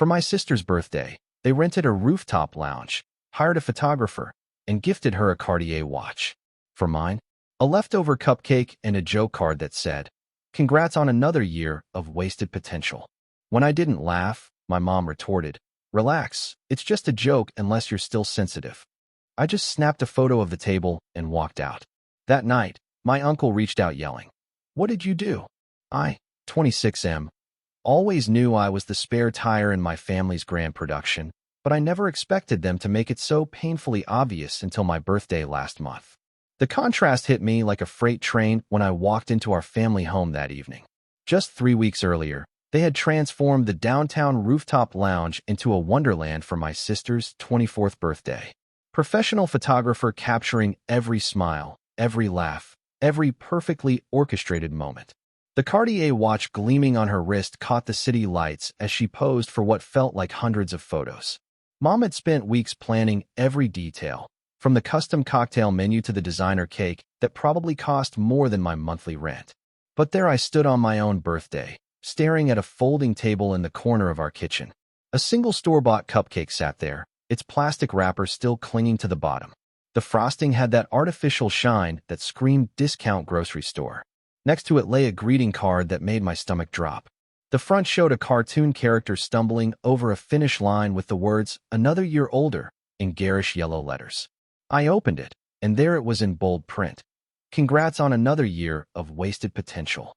For my sister's birthday, they rented a rooftop lounge, hired a photographer, and gifted her a Cartier watch. For mine, a leftover cupcake and a joke card that said, "Congrats on another year of wasted potential." When I didn't laugh, my mom retorted, "Relax, it's just a joke unless you're still sensitive." I just snapped a photo of the table and walked out. That night, my uncle reached out yelling, "What did you do?" I, 26M, always knew I was the spare tire in my family's grand production, but I never expected them to make it so painfully obvious until my birthday last month. The contrast hit me like a freight train when I walked into our family home that evening. Just 3 weeks earlier, they had transformed the downtown rooftop lounge into a wonderland for my sister's 24th birthday. Professional photographer capturing every smile, every laugh, every perfectly orchestrated moment. The Cartier watch gleaming on her wrist caught the city lights as she posed for what felt like hundreds of photos. Mom had spent weeks planning every detail, from the custom cocktail menu to the designer cake that probably cost more than my monthly rent. But there I stood on my own birthday, staring at a folding table in the corner of our kitchen. A single store-bought cupcake sat there, its plastic wrapper still clinging to the bottom. The frosting had that artificial shine that screamed discount grocery store. Next to it lay a greeting card that made my stomach drop. The front showed a cartoon character stumbling over a finish line with the words, "Another year older," in garish yellow letters. I opened it, and there it was in bold print. "Congrats on another year of wasted potential."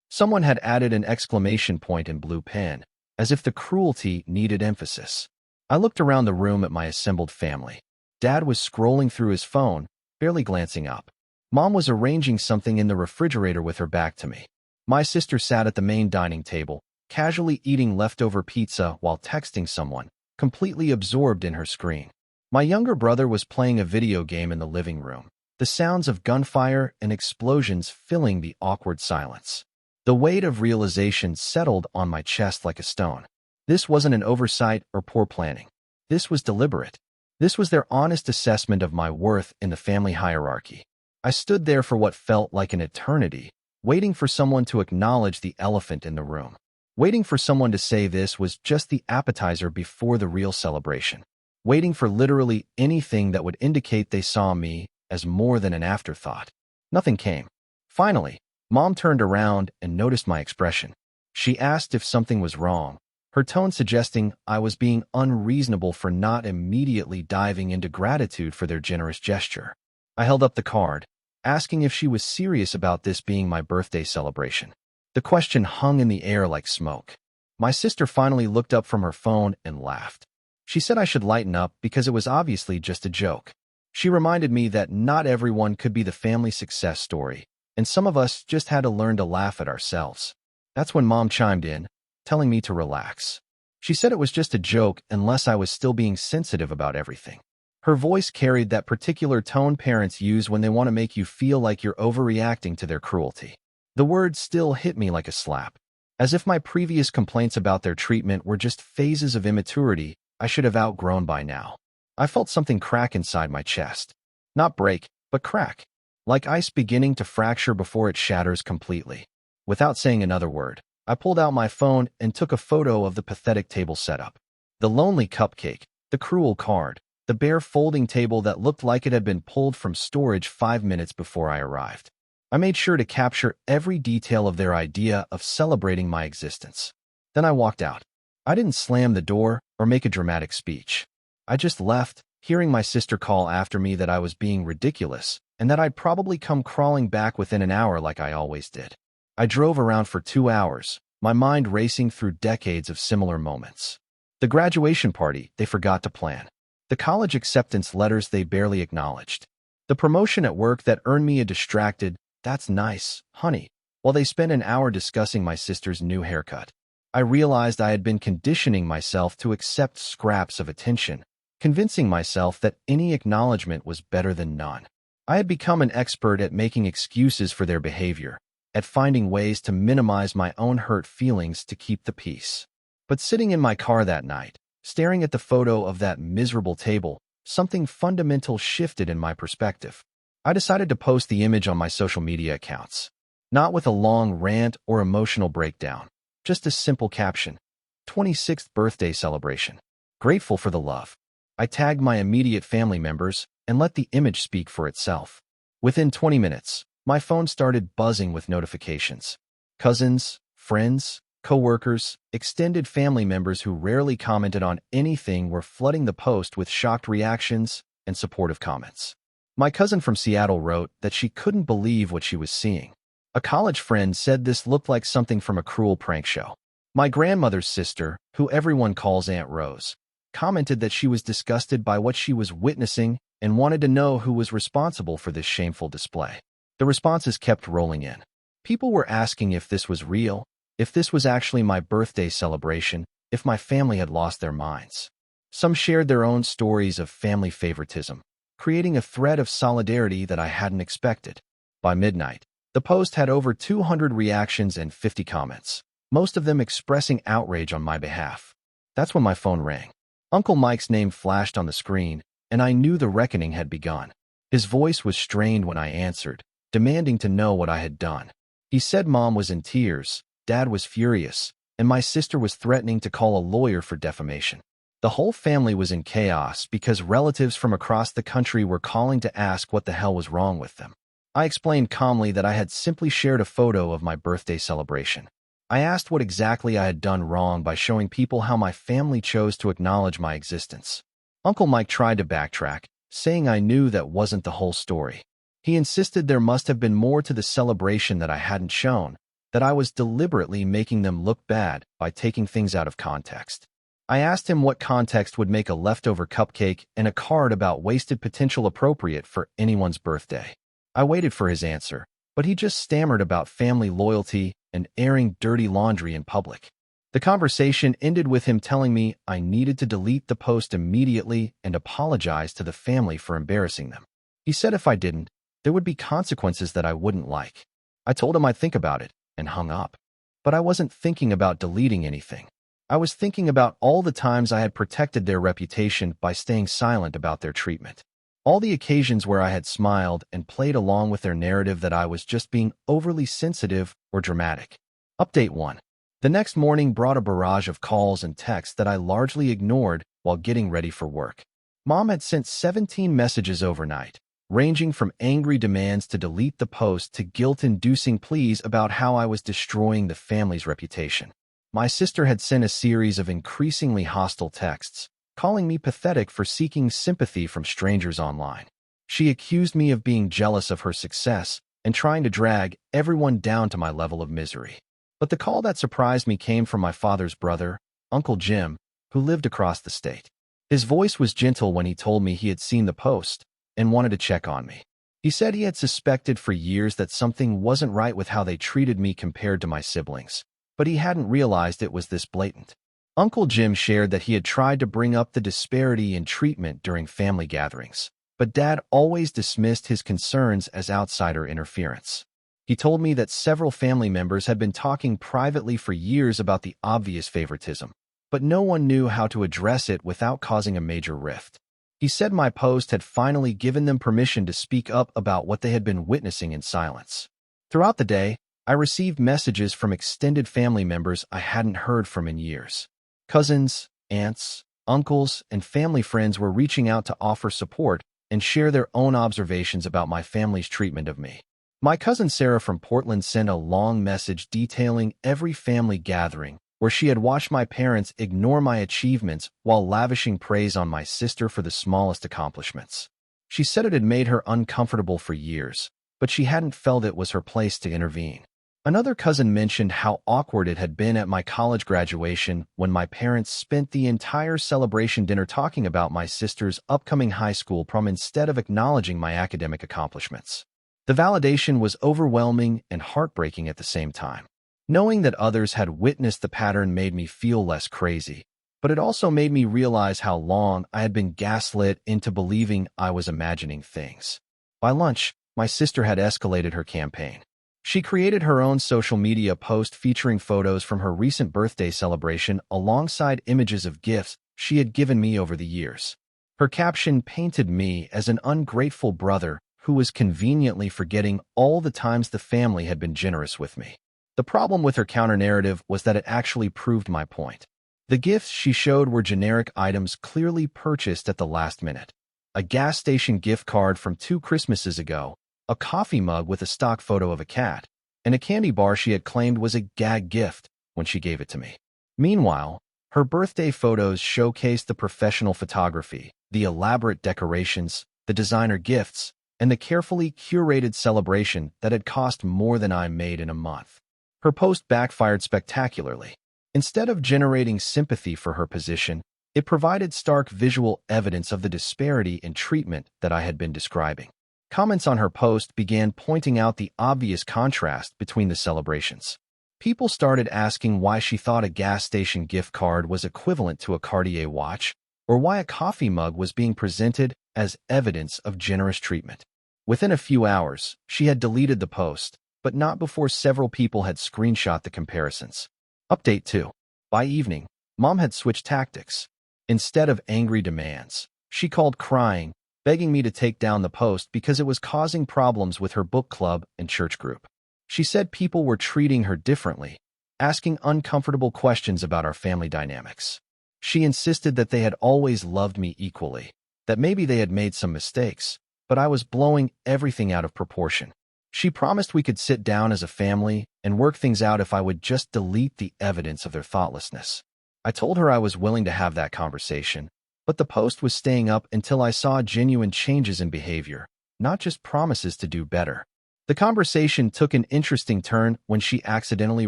Someone had added an exclamation point in blue pen, as if the cruelty needed emphasis. I looked around the room at my assembled family. Dad was scrolling through his phone, barely glancing up. Mom was arranging something in the refrigerator with her back to me. My sister sat at the main dining table, casually eating leftover pizza while texting someone, completely absorbed in her screen. My younger brother was playing a video game in the living room, the sounds of gunfire and explosions filling the awkward silence. The weight of realization settled on my chest like a stone. This wasn't an oversight or poor planning. This was deliberate. This was their honest assessment of my worth in the family hierarchy. I stood there for what felt like an eternity, waiting for someone to acknowledge the elephant in the room. Waiting for someone to say this was just the appetizer before the real celebration. Waiting for literally anything that would indicate they saw me as more than an afterthought. Nothing came. Finally, Mom turned around and noticed my expression. She asked if something was wrong, her tone suggesting I was being unreasonable for not immediately diving into gratitude for their generous gesture. I held up the card, asking if she was serious about this being my birthday celebration. The question hung in the air like smoke. My sister finally looked up from her phone and laughed. She said I should lighten up because it was obviously just a joke. She reminded me that not everyone could be the family success story, and some of us just had to learn to laugh at ourselves. That's when Mom chimed in, telling me to relax. She said it was just a joke unless I was still being sensitive about everything. Her voice carried that particular tone parents use when they want to make you feel like you're overreacting to their cruelty. The words still hit me like a slap. As if my previous complaints about their treatment were just phases of immaturity I should have outgrown by now. I felt something crack inside my chest. Not break, but crack. Like ice beginning to fracture before it shatters completely. Without saying another word, I pulled out my phone and took a photo of the pathetic table setup. The lonely cupcake, the cruel card, the bare folding table that looked like it had been pulled from storage 5 minutes before I arrived. I made sure to capture every detail of their idea of celebrating my existence. Then I walked out. I didn't slam the door or make a dramatic speech. I just left, hearing my sister call after me that I was being ridiculous and that I'd probably come crawling back within an hour like I always did. I drove around for 2 hours, my mind racing through decades of similar moments. The graduation party they forgot to plan. The college acceptance letters they barely acknowledged. The promotion at work that earned me a distracted, "That's nice, honey," while they spent an hour discussing my sister's new haircut. I realized I had been conditioning myself to accept scraps of attention, convincing myself that any acknowledgement was better than none. I had become an expert at making excuses for their behavior, at finding ways to minimize my own hurt feelings to keep the peace. But sitting in my car that night, staring at the photo of that miserable table, something fundamental shifted in my perspective. I decided to post the image on my social media accounts. Not with a long rant or emotional breakdown, just a simple caption. 26th birthday celebration. Grateful for the love. I tagged my immediate family members and let the image speak for itself. Within 20 minutes, my phone started buzzing with notifications. Cousins, friends, coworkers, extended family members who rarely commented on anything were flooding the post with shocked reactions and supportive comments. My cousin from Seattle wrote that she couldn't believe what she was seeing. A college friend said this looked like something from a cruel prank show. My grandmother's sister, who everyone calls Aunt Rose, commented that she was disgusted by what she was witnessing and wanted to know who was responsible for this shameful display. The responses kept rolling in. People were asking if this was real, if this was actually my birthday celebration, if my family had lost their minds. Some shared their own stories of family favoritism, creating a thread of solidarity that I hadn't expected. By midnight, the post had over 200 reactions and 50 comments, most of them expressing outrage on my behalf. That's when my phone rang. Uncle Mike's name flashed on the screen, and I knew the reckoning had begun. His voice was strained when I answered, demanding to know what I had done. He said Mom was in tears, Dad was furious, and my sister was threatening to call a lawyer for defamation. The whole family was in chaos because relatives from across the country were calling to ask what the hell was wrong with them. I explained calmly that I had simply shared a photo of my birthday celebration. I asked what exactly I had done wrong by showing people how my family chose to acknowledge my existence. Uncle Mike tried to backtrack, saying I knew that wasn't the whole story. He insisted there must have been more to the celebration that I hadn't shown, that I was deliberately making them look bad by taking things out of context. I asked him what context would make a leftover cupcake and a card about wasted potential appropriate for anyone's birthday. I waited for his answer, but he just stammered about family loyalty and airing dirty laundry in public. The conversation ended with him telling me I needed to delete the post immediately and apologize to the family for embarrassing them. He said if I didn't, there would be consequences that I wouldn't like. I told him I'd think about it and hung up. But I wasn't thinking about deleting anything. I was thinking about all the times I had protected their reputation by staying silent about their treatment. All the occasions where I had smiled and played along with their narrative that I was just being overly sensitive or dramatic. Update 1. The next morning brought a barrage of calls and texts that I largely ignored while getting ready for work. Mom had sent 17 messages overnight, ranging from angry demands to delete the post to guilt-inducing pleas about how I was destroying the family's reputation. My sister had sent a series of increasingly hostile texts, calling me pathetic for seeking sympathy from strangers online. She accused me of being jealous of her success and trying to drag everyone down to my level of misery. But the call that surprised me came from my father's brother, Uncle Jim, who lived across the state. His voice was gentle when he told me he had seen the post and wanted to check on me. He said he had suspected for years that something wasn't right with how they treated me compared to my siblings, but he hadn't realized it was this blatant. Uncle Jim shared that he had tried to bring up the disparity in treatment during family gatherings, but Dad always dismissed his concerns as outsider interference. He told me that several family members had been talking privately for years about the obvious favoritism, but no one knew how to address it without causing a major rift. He said my post had finally given them permission to speak up about what they had been witnessing in silence. Throughout the day, I received messages from extended family members I hadn't heard from in years. Cousins, aunts, uncles, and family friends were reaching out to offer support and share their own observations about my family's treatment of me. My cousin Sarah from Portland sent a long message detailing every family gathering where she had watched my parents ignore my achievements while lavishing praise on my sister for the smallest accomplishments. She said it had made her uncomfortable for years, but she hadn't felt it was her place to intervene. Another cousin mentioned how awkward it had been at my college graduation when my parents spent the entire celebration dinner talking about my sister's upcoming high school prom instead of acknowledging my academic accomplishments. The validation was overwhelming and heartbreaking at the same time. Knowing that others had witnessed the pattern made me feel less crazy, but it also made me realize how long I had been gaslit into believing I was imagining things. By lunch, my sister had escalated her campaign. She created her own social media post featuring photos from her recent birthday celebration alongside images of gifts she had given me over the years. Her caption painted me as an ungrateful brother who was conveniently forgetting all the times the family had been generous with me. The problem with her counter-narrative was that it actually proved my point. The gifts she showed were generic items clearly purchased at the last minute. A gas station gift card from 2 Christmases ago, a coffee mug with a stock photo of a cat, and a candy bar she had claimed was a gag gift when she gave it to me. Meanwhile, her birthday photos showcased the professional photography, the elaborate decorations, the designer gifts, and the carefully curated celebration that had cost more than I made in a month. Her post backfired spectacularly. Instead of generating sympathy for her position, it provided stark visual evidence of the disparity in treatment that I had been describing. Comments on her post began pointing out the obvious contrast between the celebrations. People started asking why she thought a gas station gift card was equivalent to a Cartier watch, or why a coffee mug was being presented as evidence of generous treatment. Within a few hours, she had deleted the post, but not before several people had screenshot the comparisons. Update 2. By evening, Mom had switched tactics. Instead of angry demands, she called crying, begging me to take down the post because it was causing problems with her book club and church group. She said people were treating her differently, asking uncomfortable questions about our family dynamics. She insisted that they had always loved me equally, that maybe they had made some mistakes, but I was blowing everything out of proportion. She promised we could sit down as a family and work things out if I would just delete the evidence of their thoughtlessness. I told her I was willing to have that conversation, but the post was staying up until I saw genuine changes in behavior, not just promises to do better. The conversation took an interesting turn when she accidentally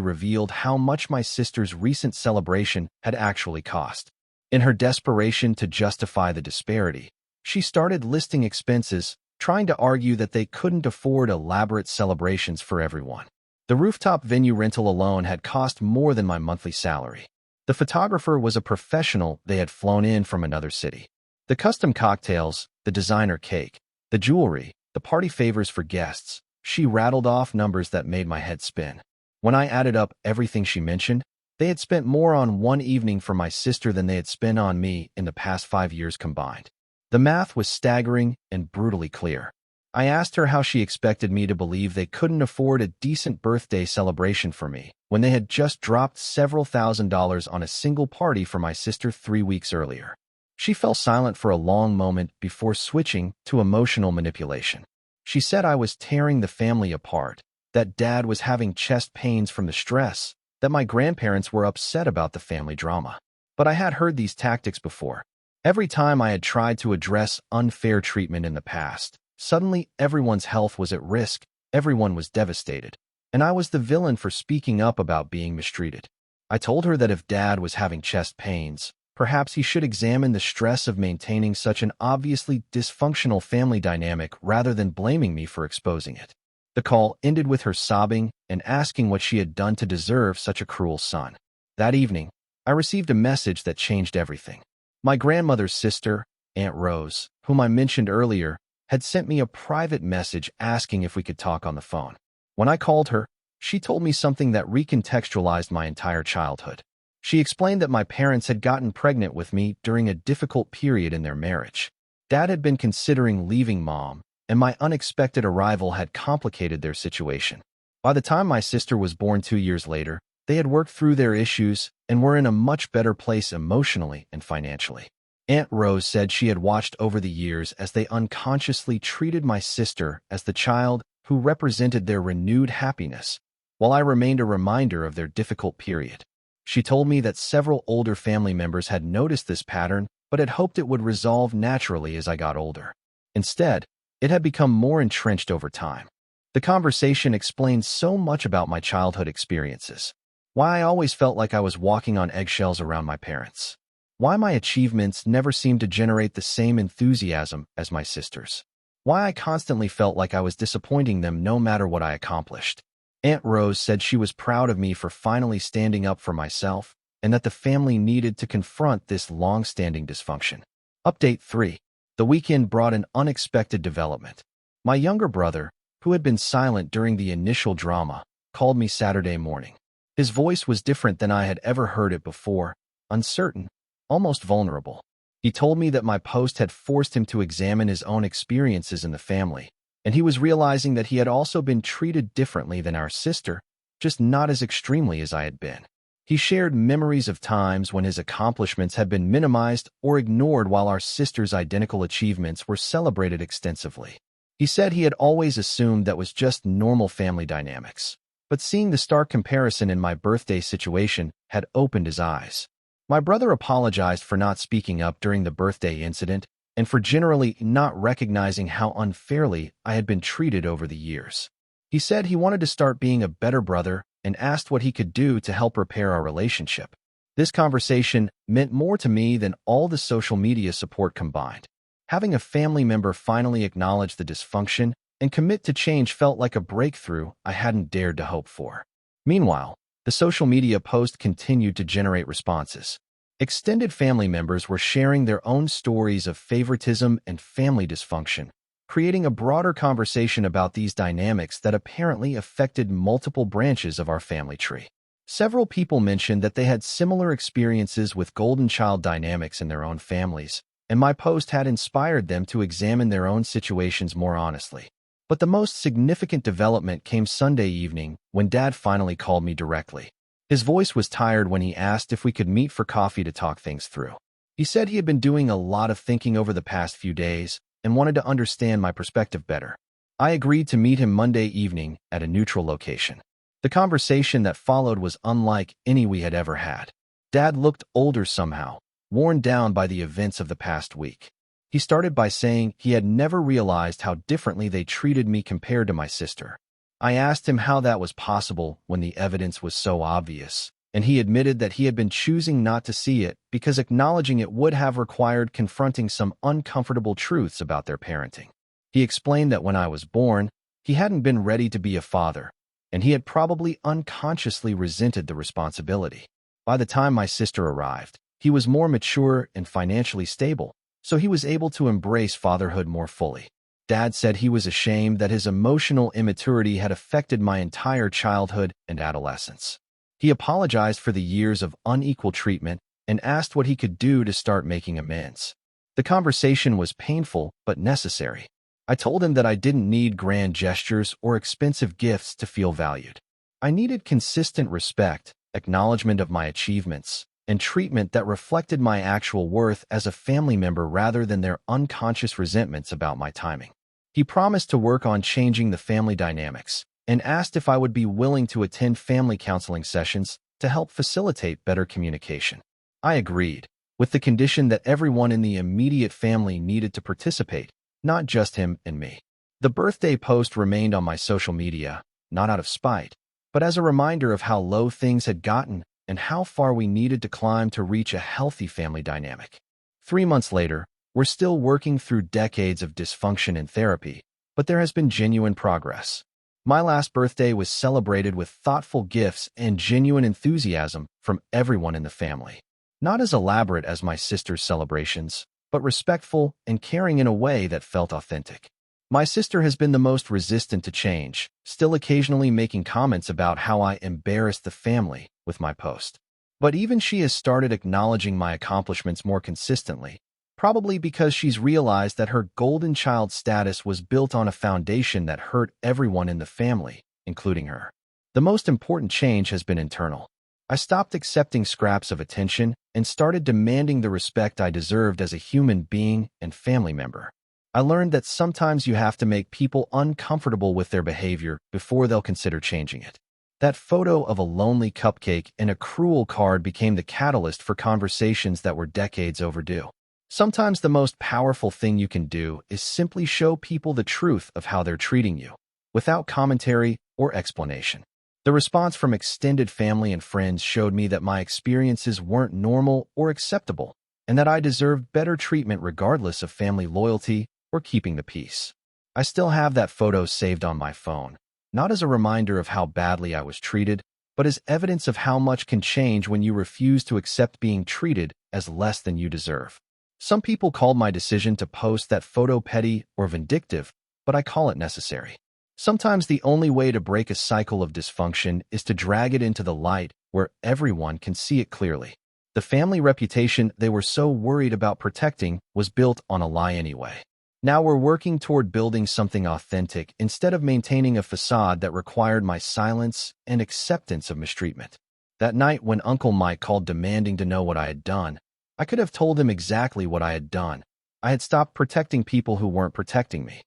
revealed how much my sister's recent celebration had actually cost. In her desperation to justify the disparity, she started listing expenses, trying to argue that they couldn't afford elaborate celebrations for everyone. The rooftop venue rental alone had cost more than my monthly salary. The photographer was a professional they had flown in from another city. The custom cocktails, the designer cake, the jewelry, the party favors for guests. She rattled off numbers that made my head spin. When I added up everything she mentioned, they had spent more on one evening for my sister than they had spent on me in the past 5 years combined. The math was staggering and brutally clear. I asked her how she expected me to believe they couldn't afford a decent birthday celebration for me when they had just dropped several $1,000s on a single party for my sister 3 weeks earlier. She fell silent for a long moment before switching to emotional manipulation. She said I was tearing the family apart, that Dad was having chest pains from the stress, that my grandparents were upset about the family drama. But I had heard these tactics before. Every time I had tried to address unfair treatment in the past, suddenly everyone's health was at risk, everyone was devastated, and I was the villain for speaking up about being mistreated. I told her that if Dad was having chest pains, perhaps he should examine the stress of maintaining such an obviously dysfunctional family dynamic rather than blaming me for exposing it. The call ended with her sobbing and asking what she had done to deserve such a cruel son. That evening, I received a message that changed everything. My grandmother's sister, Aunt Rose, whom I mentioned earlier, had sent me a private message asking if we could talk on the phone. When I called her, she told me something that recontextualized my entire childhood. She explained that my parents had gotten pregnant with me during a difficult period in their marriage. Dad had been considering leaving Mom, and my unexpected arrival had complicated their situation. By the time my sister was born 2 years later, they had worked through their issues and were in a much better place emotionally and financially. Aunt Rose said she had watched over the years as they unconsciously treated my sister as the child who represented their renewed happiness, while I remained a reminder of their difficult period. She told me that several older family members had noticed this pattern but had hoped it would resolve naturally as I got older. Instead, it had become more entrenched over time. The conversation explained so much about my childhood experiences, why I always felt like I was walking on eggshells around my parents, why my achievements never seemed to generate the same enthusiasm as my sister's, why I constantly felt like I was disappointing them no matter what I accomplished. Aunt Rose said she was proud of me for finally standing up for myself and that the family needed to confront this long-standing dysfunction. Update 3. The weekend brought an unexpected development. My younger brother, who had been silent during the initial drama, called me Saturday morning. His voice was different than I had ever heard it before, uncertain, almost vulnerable. He told me that my post had forced him to examine his own experiences in the family, and he was realizing that he had also been treated differently than our sister, just not as extremely as I had been. He shared memories of times when his accomplishments had been minimized or ignored while our sister's identical achievements were celebrated extensively. He said he had always assumed that was just normal family dynamics, but seeing the stark comparison in my birthday situation had opened his eyes. My brother apologized for not speaking up during the birthday incident and for generally not recognizing how unfairly I had been treated over the years. He said he wanted to start being a better brother and asked what he could do to help repair our relationship. This conversation meant more to me than all the social media support combined. Having a family member finally acknowledge the dysfunction and commit to change felt like a breakthrough I hadn't dared to hope for. Meanwhile, the social media post continued to generate responses. Extended family members were sharing their own stories of favoritism and family dysfunction, creating a broader conversation about these dynamics that apparently affected multiple branches of our family tree. Several people mentioned that they had similar experiences with golden child dynamics in their own families, and my post had inspired them to examine their own situations more honestly. But the most significant development came Sunday evening when Dad finally called me directly. His voice was tired when he asked if we could meet for coffee to talk things through. He said he had been doing a lot of thinking over the past few days and wanted to understand my perspective better. I agreed to meet him Monday evening at a neutral location. The conversation that followed was unlike any we had ever had. Dad looked older somehow, worn down by the events of the past week. He started by saying he had never realized how differently they treated me compared to my sister. I asked him how that was possible when the evidence was so obvious, and he admitted that he had been choosing not to see it because acknowledging it would have required confronting some uncomfortable truths about their parenting. He explained that when I was born, he hadn't been ready to be a father, and he had probably unconsciously resented the responsibility. By the time my sister arrived, he was more mature and financially stable, so he was able to embrace fatherhood more fully. Dad said he was ashamed that his emotional immaturity had affected my entire childhood and adolescence. He apologized for the years of unequal treatment and asked what he could do to start making amends. The conversation was painful but necessary. I told him that I didn't need grand gestures or expensive gifts to feel valued. I needed consistent respect, acknowledgement of my achievements, and treatment that reflected my actual worth as a family member rather than their unconscious resentments about my timing. He promised to work on changing the family dynamics and asked if I would be willing to attend family counseling sessions to help facilitate better communication. I agreed, with the condition that everyone in the immediate family needed to participate, not just him and me. The birthday post remained on my social media, not out of spite, but as a reminder of how low things had gotten and how far we needed to climb to reach a healthy family dynamic. 3 months later, we're still working through decades of dysfunction in therapy, but there has been genuine progress. My last birthday was celebrated with thoughtful gifts and genuine enthusiasm from everyone in the family. Not as elaborate as my sister's celebrations, but respectful and caring in a way that felt authentic. My sister has been the most resistant to change, still occasionally making comments about how I embarrassed the family with my post. But even she has started acknowledging my accomplishments more consistently, probably because she's realized that her golden child status was built on a foundation that hurt everyone in the family, including her. The most important change has been internal. I stopped accepting scraps of attention and started demanding the respect I deserved as a human being and family member. I learned that sometimes you have to make people uncomfortable with their behavior before they'll consider changing it. That photo of a lonely cupcake and a cruel card became the catalyst for conversations that were decades overdue. Sometimes the most powerful thing you can do is simply show people the truth of how they're treating you, without commentary or explanation. The response from extended family and friends showed me that my experiences weren't normal or acceptable, and that I deserved better treatment regardless of family loyalty or keeping the peace. I still have that photo saved on my phone, not as a reminder of how badly I was treated, but as evidence of how much can change when you refuse to accept being treated as less than you deserve. Some people called my decision to post that photo petty or vindictive, but I call it necessary. Sometimes the only way to break a cycle of dysfunction is to drag it into the light where everyone can see it clearly. The family reputation they were so worried about protecting was built on a lie anyway. Now we're working toward building something authentic instead of maintaining a facade that required my silence and acceptance of mistreatment. That night when Uncle Mike called demanding to know what I had done, I could have told him exactly what I had done. I had stopped protecting people who weren't protecting me.